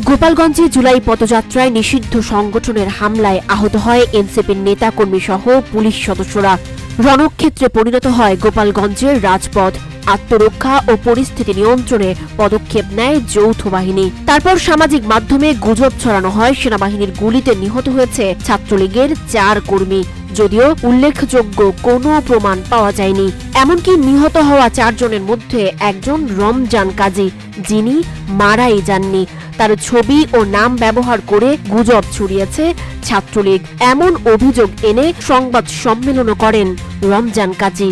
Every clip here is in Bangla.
গোপালগঞ্জে জুলাই পদযাত্রায় নিষিদ্ধ সংগঠনের হামলায় আহত হয় এনসিপির নেতাকর্মী সহ পুলিশ সদস্যরা। রণক্ষেত্রে পরিণত হয় গোপালগঞ্জের রাজপথ। আত্মরক্ষা ও পরিস্থিতি নিয়ন্ত্রণে পদক্ষেপ নেয় যৌথ বাহিনী। তারপর সামাজিক মাধ্যমে গুজব ছড়ানো হয় সেনাবাহিনীর গুলিতে নিহত হয়েছে ছাত্রলীগের 4 কর্মী, যদিও উল্লেখযোগ্য কোনো প্রমাণ পাওয়া যায়নি। এমনকি নিহত হওয়া 4 জনের মধ্যে একজন রমজান কাজী, যিনি মারাই যাননি। তার ছবি ও নাম ব্যবহার করে গুজব ছড়িয়েছে ছাত্রলীগ, এমন অভিযোগ এনে সংবাদ সম্মেলনও করেন রমজান কাজী।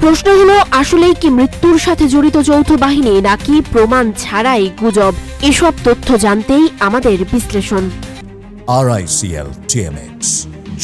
প্রশ্ন হলো, আসলেই কি মৃত্যুর সাথে জড়িত যৌথ বাহিনী নাকি প্রমাণ ছাড়াই গুজব? এসব তথ্য জানতেই আমাদের বিশ্লেষণ। RICL TMX,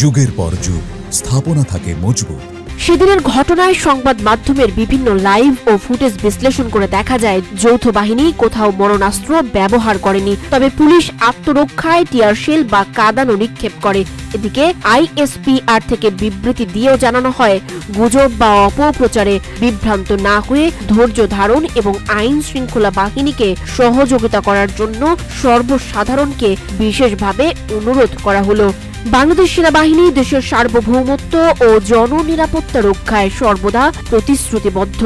যুগের পর যুগ স্থাপনা থাকে মজবুত। সেদিনের ঘটনায় সংবাদ মাধ্যমের বিভিন্ন লাইভ ও ফুটেজ বিশ্লেষণ করে দেখা যায় যৌথ বাহিনী কোথাও মরণাস্ত্র ব্যবহার করেনি, তবে পুলিশ আত্মরক্ষায় টিয়ারশেল বা কাঁদানো নিক্ষেপ করে। এদিকে ISPR থেকে বিবৃতি দিয়েও জানানো হয়, গুজব বা অপপ্রচারে বিভ্রান্ত না হয়ে ধৈর্য ধারণ এবং আইন শৃঙ্খলা বাহিনীকে সহযোগিতা করার জন্য সর্বসাধারণকে বিশেষভাবে অনুরোধ করা হলো। বাংলাদেশ সেনাবাহিনী দেশের সার্বভৌমত্ব ও জননিরাপত্তা রক্ষায় সর্বদা প্রতিশ্রুতিবদ্ধ।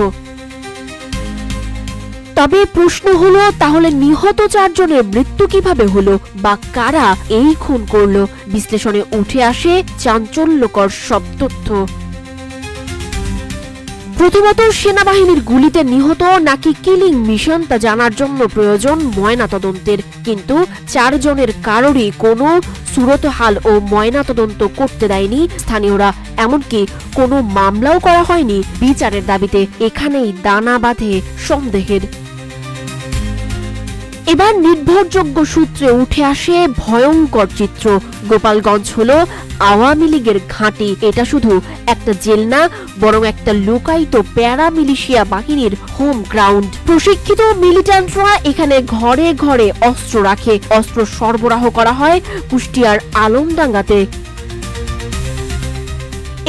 তবে প্রশ্ন হলো, তাহলে নিহত 4 জনের মৃত্যু কিভাবে হলো বা কারা এই খুন করলো? বিশ্লেষণে উঠে আসে চাঞ্চল্যকর সব তথ্য। প্রথমত, সেনাবাহিনীর গুলিতে নিহত নাকি কিলিং মিশন তা জানার জন্য প্রয়োজন ময়নাতদন্তের, কিন্তু 4 জনের কারোরই কোনো সুরতহাল ও ময়নাতদন্ত করতে দেয়নি স্থানীয়রা। এমনকি কোনো মামলাও করা হয়নি বিচারের দাবিতে। এখানেই দানা বাঁধে সন্দেহের। এবার নির্ভরযোগ্য সূত্রে উঠে আসে ভয়ঙ্কর চিত্র। গোপালগঞ্জ হলো আওয়ামী লীগের ঘাঁটি। এটা শুধু একটা জেল না, বরং একটা লুকায়িত প্যারামিলিশিয়া বাহিনীর হোম গ্রাউন্ড। প্রশিক্ষিত মিলিট্যান্টরা এখানে ঘরে ঘরে অস্ত্র রাখে। অস্ত্র সরবরাহ করা হয় কুষ্টিয়ার আলমডাঙ্গাতে।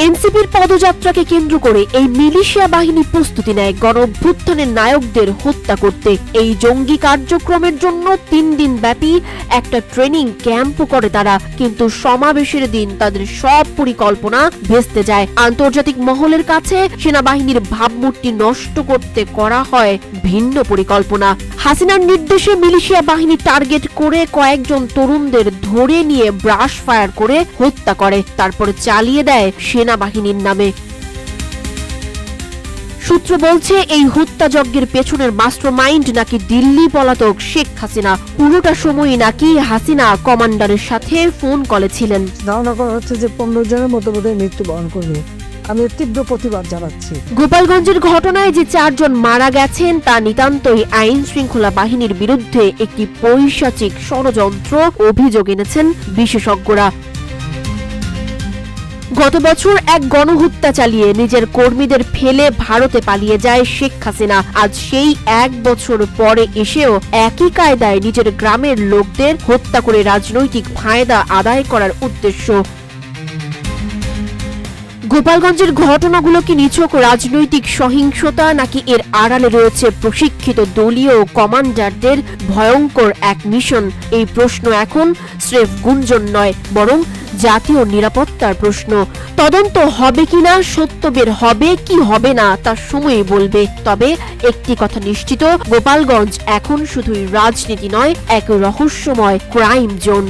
এনসিপির পদযাত্রাকে কেন্দ্র করে এই মিলিশিয়া বাহিনী প্রস্তুতি নেয় গণঅভ্যুত্থানের নায়কদের হত্যা করতে। এই জঙ্গি কার্যক্রমের জন্য 3 দিন ব্যাপী একটা ট্রেনিং ক্যাম্পও করে তারা, কিন্তু সমাবেশের দিন তাদের সব পরিকল্পনা ভেস্তে যায়। আন্তর্জাতিক মহলের কাছে সেনাবাহিনীর ভাবমূর্তি নষ্ট করতে করা হয় ভিন্ন পরিকল্পনা। হাসিনার নির্দেশে মিলিশিয়া বাহিনী টার্গেট করে কয়েকজন তরুণদের ধরে নিয়ে ব্রাশ ফায়ার করে হত্যা করে, তারপরে চালিয়ে দেয় সেনাবাহিনীর নামে। সূত্র বলছে, এই হত্যাযজ্ঞের পেছনের মাস্টারমাইন্ড নাকি দিল্লি পলাতক শেখ হাসিনা। পুরোটা সময়ই নাকি হাসিনা কমান্ডারের সাথে ফোন কলে ছিলেন। ধারণা করা হচ্ছে যে 15 জনের মতো বোধহয় মৃত্যুবরণ করবে। আমি তীব্র প্রতিবাদ জানাচ্ছি। গোপালগঞ্জের ঘটনায় যে 4 জন মারা গেছেন তা নিতান্তই আইন শৃঙ্খলা বাহিনীর বিরুদ্ধে একটি পৈশাচিক ষড়যন্ত্র অভিযোগ এনেছেন বিশেষজ্ঞরা। গত বছর এক গণহত্যা চালিয়ে নিজের কর্মীদের ফেলে ভারতে পালিয়ে যায় শেখ হাসিনা। আজ সেই 1 বছর পরে এসেও একই কায়দায় নিজের গ্রামের লোকদের হত্যা করে রাজনৈতিক ফায়দা আদায় করার উদ্দেশ্য। গোপালগঞ্জের ঘটনাগুলো কি নিছক রাজনৈতিক সহিংসতা, নাকি এর আড়ালে রয়েছে প্রশিক্ষিত দলীয় কমান্ডারদের ভয়ঙ্কর এক মিশন? এই প্রশ্ন এখন স্রেফ গুঞ্জন নয়, বরং জাতীয় নিরাপত্তার প্রশ্ন। তদন্ত হবে কিনা, সত্য বের হবে কি হবে না, তা সময়ই বলবে। তবে একটি কথা নিশ্চিত, গোপালগঞ্জ এখন শুধুই রাজনীতি নয়, এক রহস্যময় ক্রাইম জোন।